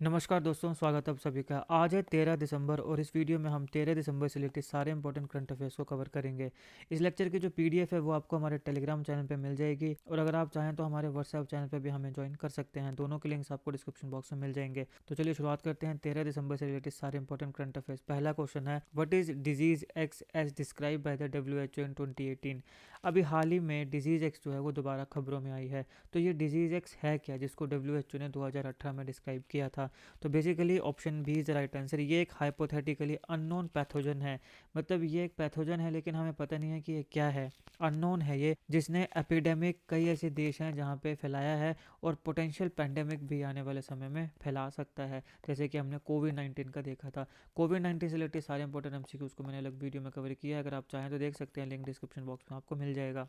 नमस्कार दोस्तों, स्वागत है आप सभी का। आज है 13 दिसंबर और इस वीडियो में हम 13 दिसंबर से रिलेटेड सारे इंपॉर्टेंट करंट अफेयर्स को कवर करेंगे। इस लेक्चर की जो पीडीएफ है वो आपको हमारे टेलीग्राम चैनल पे मिल जाएगी और अगर आप चाहें तो हमारे व्हाट्सएप चैनल पे भी हमें ज्वाइन कर सकते हैं। दोनों के लिंक्स आपको डिस्क्रिप्शन बॉक्स में मिल जाएंगे। तो चलिए शुरुआत करते हैं 13 दिसंबर से रिलेटेड सारे इंपॉर्टेंट करंट अफेयर्स। पहला क्वेश्चन है, what is disease X as describe by the WHO in 2018। अभी हाल ही में डिजीज एक्स जो है वो दोबारा खबरों में आई है। तो ये डिजीज एक्स है क्या जिसको WHO ने 2018 में डिस्क्राइब किया था? तो basically option B is the right answer. ये एक हाइपोथेटिकली अननोन पैथोजन है। मतलब ये एक पैथोजन है लेकिन हमें पता नहीं है कि ये क्या है। अननोन है ये, जिसने एपिडेमिक कई ऐसे देश हैं जहाँ पे फैलाया है और पोटेंशियल पैंडेमिक भी आने वाले समय में फैला सकता है, जैसे कि हमने कोविड-19 का देखा था। कोविड-19 से रिलेटेड सारे इंपॉर्टेंट एमसीक्यूज को मैंने अलग वीडियो में कवर किया है, अगर आप चाहें तो देख सकते हैं, लिंक डिस्क्रिप्शन बॉक्स में आपको मिल जाएगा।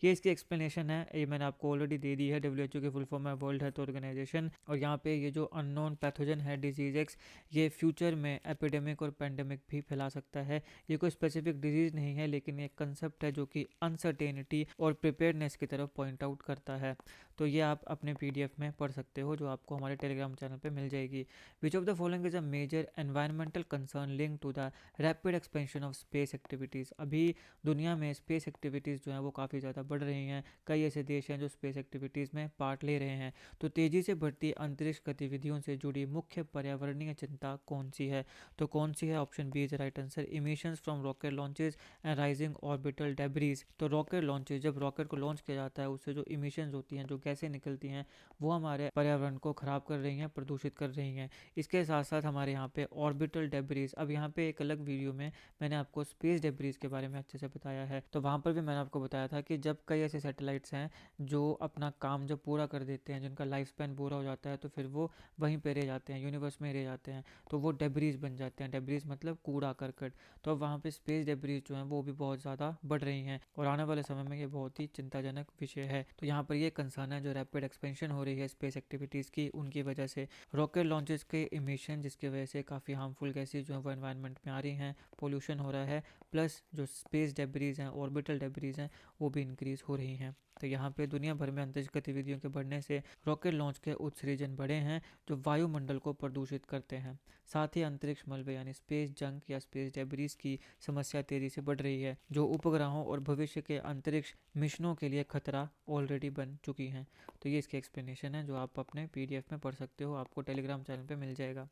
ये इसकी एक्सप्लेनेशन है, ये मैंने आपको ऑलरेडी दे दी है। WHO की फुल फॉर्म है वर्ल्ड हेल्थ ऑर्गेनाइजेशन। और यहाँ पे ये जो अननोन पैथोजन है डिजीज एक्स, ये फ्यूचर में एपिडेमिक और पैंडेमिक भी फैला सकता है। ये कोई स्पेसिफिक डिजीज नहीं है लेकिन एक कंसेप्ट है जो कि अनसर्टेनिटी और प्रिपेयर्डनेस की तरफ पॉइंट आउट करता है। तो ये आप अपने PDF में पढ़ सकते हो जो आपको हमारे टेलीग्राम चैनल पर मिल जाएगी। Which of the following is a major environmental concern link to the rapid expansion of space activities. अभी दुनिया में स्पेस एक्टिविटीज़ जो हैं वो काफ़ी ज़्यादा बढ़ रही हैं। कई ऐसे देश हैं जो स्पेस एक्टिविटीज़ में पार्ट ले रहे हैं। तो तेज़ी से बढ़ती अंतरिक्ष गतिविधियों से जुड़ी मुख्य पर्यावरणीय चिंता कौन सी है? तो कौन सी है? Option B is right answer, emissions from rocket launches and rising orbital debris. तो रॉकेट लॉन्चेस, जब रॉकेट को लॉन्च किया जाता है उससे जो इमिशंस होती हैं, जो गैसें निकलती हैं, वो हमारे पर्यावरण को ख़राब कर रही हैं, प्रदूषित कर रही हैं। इसके साथ साथ हमारे यहाँ पे ऑर्बिटल डेब्रीज, अब यहाँ पे एक अलग वीडियो में मैंने आपको स्पेस डेब्रीज के बारे में अच्छे से बताया है। तो वहाँ पर भी मैंने आपको बताया था कि जब कई ऐसे सैटेलाइट्स हैं जो अपना काम जब पूरा कर देते हैं, जिनका लाइफ स्पैन पूरा हो जाता है, तो फिर वो वहीं पे रह जाते हैं, यूनिवर्स में रह जाते हैं। तो वो डेब्रीज बन जाते हैं। डेब्रीज मतलब कूड़ा करकट। तो अब वहाँ पे स्पेस डेब्रीज जो हैं वो भी बहुत ज़्यादा बढ़ रही हैं और आने वाले समय में ये बहुत ही चिंताजनक विषय है। तो यहाँ पर ये कंसर्न है जो रैपिड एक्सपेंशन हो रही है स्पेस एक्टिविटीज़ की, उनकी वजह से रॉकेट लॉन्चेस के इमिशन, जिसकी वजह से काफ़ी हार्मफुल गैसेज जो है वो एनवायरनमेंट में आ रही हैं, पोल्यूशन हो रहा है, प्लस जो स्पेस डेब्रीज हैं, ऑर्बिटल डेब्रीज हैं, वो भी इंक्रीज़ हो रही हैं। तो यहाँ पे दुनिया भर में अंतरिक्ष गतिविधियों के बढ़ने से रॉकेट लॉन्च के उत्सर्जन बढ़े हैं जो वायुमंडल को प्रदूषित करते हैं। साथ ही अंतरिक्ष मलबे यानी स्पेस जंक या स्पेस डेब्रीज की समस्या तेज़ी से बढ़ रही है, जो उपग्रहों और भविष्य के अंतरिक्ष मिशनों के लिए खतरा ऑलरेडी बन चुकी हैं। तो ये इसकी एक्सप्लेनेशन है जो आप अपने PDF में पढ़ सकते हो, आपको टेलीग्राम चैनल पे मिल जाएगा।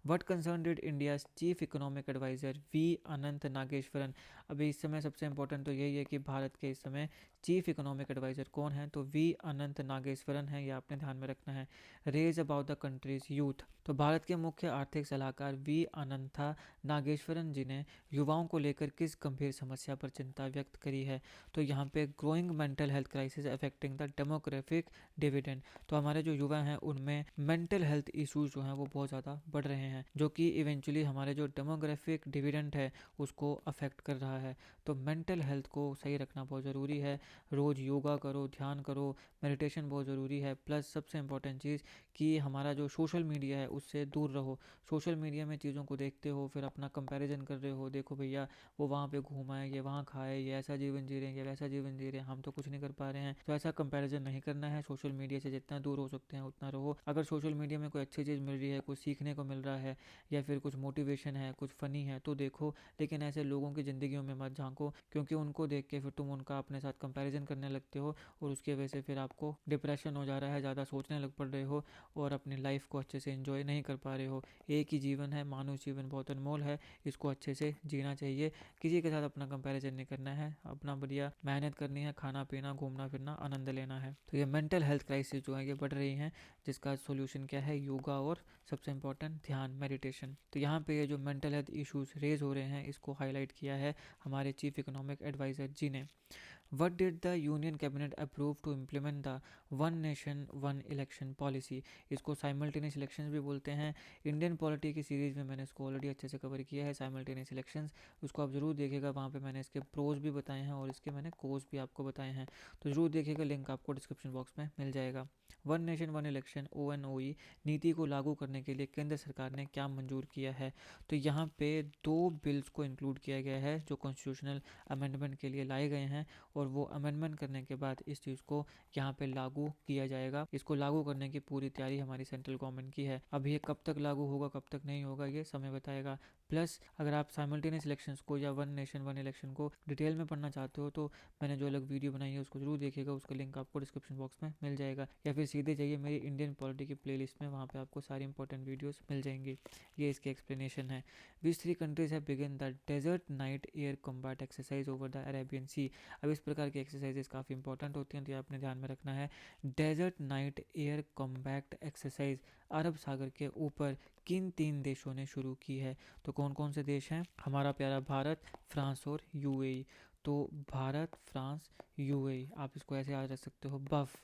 What concern did India's chief economic adviser V Anantha Nageswaran. अभी इस समय सबसे इंपॉर्टेंट तो यही है कि भारत के इस समय चीफ इकोनॉमिक एडवाइज़र कौन है? तो वी अनंत नागेश्वरन है, ये आपने ध्यान में रखना है। Raise about the country's youth. तो भारत के मुख्य आर्थिक सलाहकार वी अनंथा नागेश्वरन जी ने युवाओं को लेकर किस गंभीर समस्या पर चिंता व्यक्त करी है? तो यहाँ पे growing mental health crisis affecting the demographic dividend. तो हमारे जो युवा हैं उनमें मेंटल हेल्थ इश्यूज जो हैं वो बहुत ज़्यादा बढ़ रहे हैं, जो कि इवेंचुअली हमारे जो डेमोग्राफिक डिविडेंड है उसको अफेक्ट कर रहा है। तो मेंटल हेल्थ को सही रखना बहुत ज़रूरी है। रोज़ योगा करो, ध्यान करो, मेडिटेशन बहुत ज़रूरी है। प्लस सबसे इम्पोर्टेंट चीज़ कि हमारा जो सोशल मीडिया है उससे दूर रहो। सोशल मीडिया में चीज़ों को देखते हो फिर अपना कंपैरिजन कर रहे हो, देखो भैया वो वहाँ पे घूमा है, ये वहाँ खाए, ये ऐसा जीवन जी रहे हैं, ये वैसा जीवन जी रहे हैं, हम तो कुछ नहीं कर पा रहे हैं। तो ऐसा कंपैरिजन नहीं करना है। सोशल मीडिया से जितना दूर हो सकते हैं उतना रहो। अगर सोशल मीडिया में कोई अच्छी चीज़ मिल रही है, कुछ सीखने को मिल रहा है या फिर कुछ मोटिवेशन है, कुछ फ़नी है, तो देखो। लेकिन ऐसे लोगों की ज़िंदगियों में मत झांको, क्योंकि उनको देख के फिर तुम उनका अपने साथ कंपैरिजन करने लगते हो और उसकी वजह से फिर आपको डिप्रेशन हो जा रहा है, ज़्यादा सोचने लग पड़ रहे हो और अपनी लाइफ को अच्छे से एंजॉय नहीं कर पा रहे हो। एक ही जीवन है, मानव जीवन बहुत अनमोल है, इसको अच्छे से जीना चाहिए। किसी के साथ अपना कंपैरिजन नहीं करना है, अपना बढ़िया मेहनत करनी है, खाना पीना घूमना फिरना आनंद लेना है। तो ये मेंटल हेल्थ क्राइसिस जो है ये बढ़ रही हैं, जिसका सोल्यूशन क्या है? योगा और सबसे इंपॉर्टेंट ध्यान, मेडिटेशन। तो यहाँ पे ये जो मेंटल हेल्थ इश्यूज रेज हो रहे हैं इसको हाईलाइट किया है हमारे चीफ इकोनॉमिक एडवाइज़र जी ने। What did the Union Cabinet approve to implement the one nation one election policy? इसको साइमल्टेनियस इलेक्शंस भी बोलते हैं। इंडियन पॉलिटी की सीरीज़ में मैंने इसको ऑलरेडी अच्छे से कवर किया है, साइमल्टेनियस इलेक्शंस। उसको आप ज़रूर देखिएगा, वहाँ पे मैंने इसके प्रोज भी बताए हैं और इसके मैंने कोस भी आपको बताए हैं। तो ज़रूर देखिएगा, लिंक आपको डिस्क्रिप्शन बॉक्स में मिल जाएगा। One nation one election ONOE नीति को लागू करने के लिए केंद्र सरकार ने क्या मंजूर किया है? तो यहाँ पे 2 बिल्स को इंक्लूड किया गया है जो कॉन्स्टिट्यूशनल अमेंडमेंट के लिए लाए गए हैं और वो अमेंडमेंट करने के बाद इस चीज़ को यहाँ पे लागू किया जाएगा। इसको लागू करने की पूरी तैयारी हमारी सेंट्रल गवर्नमेंट की है। अब ये कब तक लागू होगा कब तक नहीं होगा ये समय बताएगा। प्लस अगर आप साइमल्टेनियस इलेक्शंस को या वन नेशन वन इलेक्शन को डिटेल में पढ़ना चाहते हो तो मैंने जो अलग वीडियो बनाई है उसको जरूर देखिएगा, उसका लिंक आपको डिस्क्रिप्शन बॉक्स में मिल जाएगा, या फिर सीधे जाइए मेरी इंडियन पॉलिटी की प्लेलिस्ट में, वहाँ पे आपको सारी इंपॉर्टेंट वीडियोस मिल जाएंगी। ये इसकी एक्सप्लेनेशन है। Which 3 countries have begin the desert night air combat exercise over the Arabian Sea. अब इस प्रकार की एक्सरसाइजेस काफ़ी इंपॉर्टेंट होती हैं तो ये आपने ध्यान में रखना है। Desert night air combat exercise अरब सागर के ऊपर किन 3 देशों ने शुरू की है? तो कौन कौन से देश हैं? हमारा प्यारा भारत, फ्रांस और यूएई। तो भारत, फ्रांस, यूएई, आप इसको ऐसे याद रख सकते हो, buff,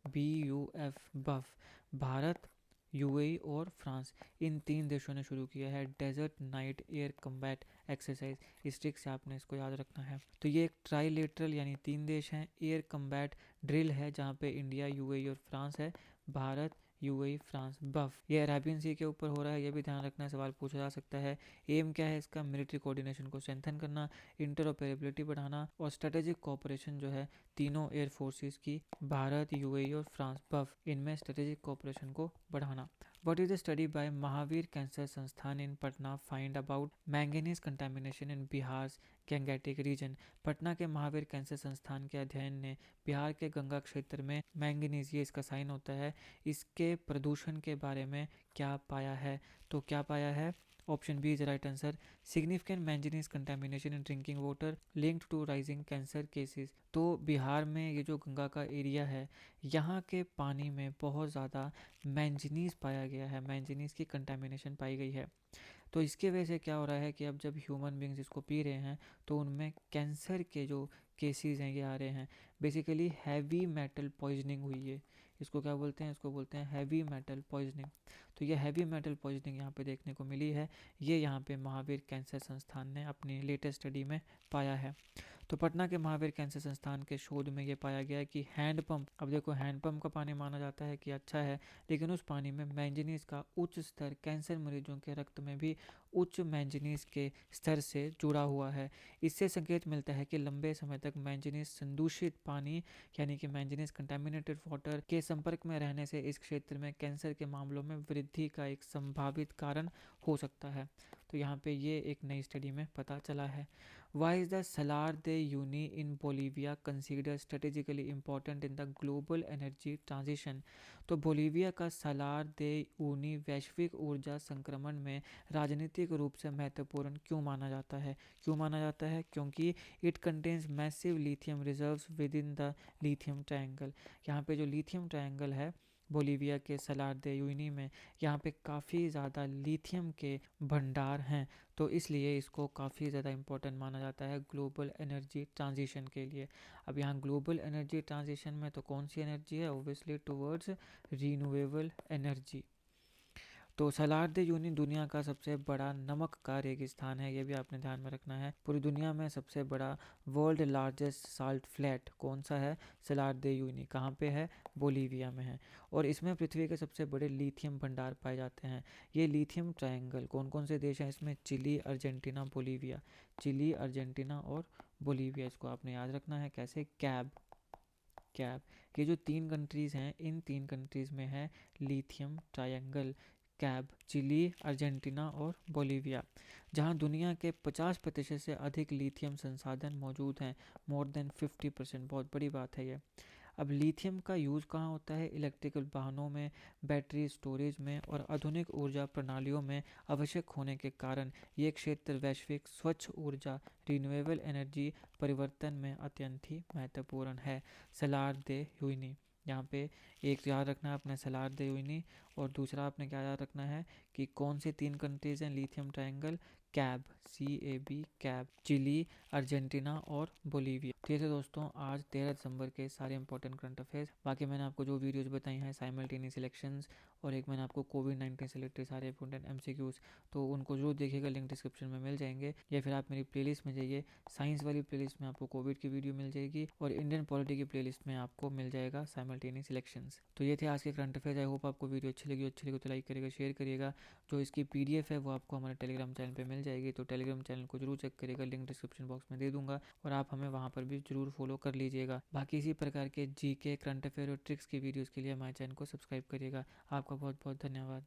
BUF, buff. Bharat, UAE और फ्रांस, इन 3 देशों ने शुरू किया है desert night air combat exercise. इस ट्रिक से आपने इसको याद रखना है। तो ये एक ट्राईलेटरल यानी 3 देश हैं, एयर कम्बैट ड्रिल है जहाँ पे इंडिया, यूएई और फ्रांस है। भारत, यूएई, फ्रांस, बफ। ये अरेबियन सी के ऊपर हो रहा है, ये भी ध्यान रखना है, सवाल पूछा जा सकता है। एम क्या है इसका? मिलिट्री कोऑर्डिनेशन को स्ट्रेंथन करना, इंटरऑपरेबिलिटी बढ़ाना और स्ट्रेटेजिक कोऑपरेशन जो है तीनों एयर फोर्सेस की, भारत, यूएई और फ्रांस, बफ, इनमें स्ट्रेटेजिक कोऑपरेशन को बढ़ाना। What is the study by Mahavir Cancer Sansthan in Patna find about manganese contamination in Bihar's Gangetic region? Patna के महावीर कैंसर संस्थान के अध्ययन ने बिहार के गंगा क्षेत्र में मैंगनीज, ये इसका साइन होता है, इसके प्रदूषण के बारे में क्या पाया है? तो क्या पाया है? Option B is right answer. Significant manganese contamination in drinking water linked to rising cancer cases. तो बिहार में ये जो गंगा का एरिया है, यहाँ के पानी में बहुत ज़्यादा मैंगनीज पाया गया है, मैंगनीज की कंटेमिनेशन पाई गई है। तो इसके वजह से क्या हो रहा है कि अब जब ह्यूमन बींग्स इसको पी रहे हैं तो उनमें कैंसर के जो केसेस हैं ये आ रहे हैं। बेसिकली हैवी मेटल पॉइजनिंग हुई है, इसको क्या बोलते हैं? इसको बोलते हैं हैवी मेटल पॉइजनिंग। तो ये हैवी मेटल पॉइजनिंग यहाँ पे देखने को मिली है, ये यहाँ पे महावीर कैंसर संस्थान ने अपनी लेटेस्ट स्टडी में पाया है। तो पटना के महावीर कैंसर संस्थान के शोध में ये पाया गया है कि हैंडपंप, अब देखो हैंडपंप का पानी माना जाता है कि अच्छा है, लेकिन उस पानी में मैंगनीज का उच्च स्तर कैंसर मरीजों के रक्त में भी उच्च मैंगनीज के स्तर से जुड़ा हुआ है। इससे संकेत मिलता है कि लंबे समय तक मैंगनीज संदूषित पानी यानी कि मैंगनीज कंटेमिनेटेड वाटर के संपर्क में रहने से इस क्षेत्र में कैंसर के मामलों में वृद्धि का एक संभावित कारण हो सकता है। तो यहाँ पे ये एक नई स्टडी में पता चला है। Why is the Salar de Uyuni in Bolivia considered strategically important in the global energy transition? तो बोलीविया का सालार दे ऊनी वैश्विक ऊर्जा संक्रमण में राजनीतिक रूप से महत्वपूर्ण क्यों माना जाता है? क्यों माना जाता है? क्योंकि it contains massive lithium reserves with in the lithium triangle. यहाँ पे जो लिथियम ट्रायंगल है बोलीविया के सलार दे यूनी में, यहाँ पे काफ़ी ज़्यादा लिथियम के भंडार हैं, तो इसलिए इसको काफ़ी ज़्यादा इम्पोर्टेंट माना जाता है ग्लोबल एनर्जी ट्रांजिशन के लिए। अब यहाँ ग्लोबल एनर्जी ट्रांजिशन में तो कौन सी एनर्जी है? Obviously towards renewable energy. तो सलार दे यूनी दुनिया का सबसे बड़ा नमक का रेगिस्तान है, ये भी आपने ध्यान में रखना है। पूरी दुनिया में सबसे बड़ा वर्ल्ड लार्जेस्ट साल्ट फ्लैट कौन सा है? सलार दे यूनी। कहाँ पे है? बोलीविया में है। और इसमें पृथ्वी के सबसे बड़े लिथियम भंडार पाए जाते हैं। ये लिथियम ट्रायंगल कौन कौन से देश हैं इसमें? Chile, Argentina, Bolivia. Chile, Argentina और बोलीविया, इसको आपने याद रखना है। कैसे? Cab, cab. ये जो 3 कंट्रीज़ हैं, इन 3 कंट्रीज़ में है lithium triangle, cab, Chile, Argentina और बोलीविया, जहां दुनिया के 50% से अधिक लिथियम संसाधन मौजूद हैं। मोर देन 50%, बहुत बड़ी बात है ये। अब लिथियम का यूज़ कहाँ होता है? इलेक्ट्रिकल वाहनों में, बैटरी स्टोरेज में और आधुनिक ऊर्जा प्रणालियों में आवश्यक होने के कारण ये क्षेत्र वैश्विक स्वच्छ ऊर्जा रिन्यूएबल एनर्जी परिवर्तन में अत्यंत ही महत्वपूर्ण है। सलार दे यूनी, यहाँ पे एक याद रखना है अपने सलार दे यूनी, और दूसरा आपने क्या याद रखना है कि कौन से 3 कंट्रीज़ हैं lithium triangle? Cab, CAB, cab, Chile, Argentina और बोलीविया। ठीक है दोस्तों, आज 13 दिसंबर के सारे इंपॉर्टेंट करंट अफेयर्स, बाकी मैंने आपको जो वीडियोस बताई हैं साइमल्टेनियस इलेक्शंस और एक मैंने आपको कोविड-19 से रिलेटेड सारे इंपॉर्टेंट MCQs, तो उनको जरूर देखिएगा, लिंक डिस्क्रिप्शन में मिल जाएंगे, या फिर आप मेरी प्लेलिस्ट में जाइए। साइंस वाली प्लेलिस्ट में आपको कोविड की वीडियो मिल जाएगी और इंडियन पॉलिटी की प्लेलिस्ट में आपको मिल जाएगा साइमल्टेनियस इलेक्शंस। थिंग्स। तो ये थे आज के करंट अफेयर्स। आई होप आपको वीडियो अच्छी लगी तो लाइक करिएगा, शेयर करिएगा। जो इसकी PDF है वो आपको हमारे टेलीग्राम चैनल पे मिल जाएगी, तो टेलीग्राम चैनल को जरूर चेक करिएगा, लिंक डिस्क्रिप्शन बॉक्स में दे दूंगा और आप हमें वहाँ पर भी जरूर फॉलो कर लीजिएगा। बाकी इसी प्रकार के GK, करंट अफेयर और ट्रिक्स की वीडियोज़ के लिए हमारे चैनल को सब्सक्राइब करिएगा। आपका बहुत बहुत धन्यवाद।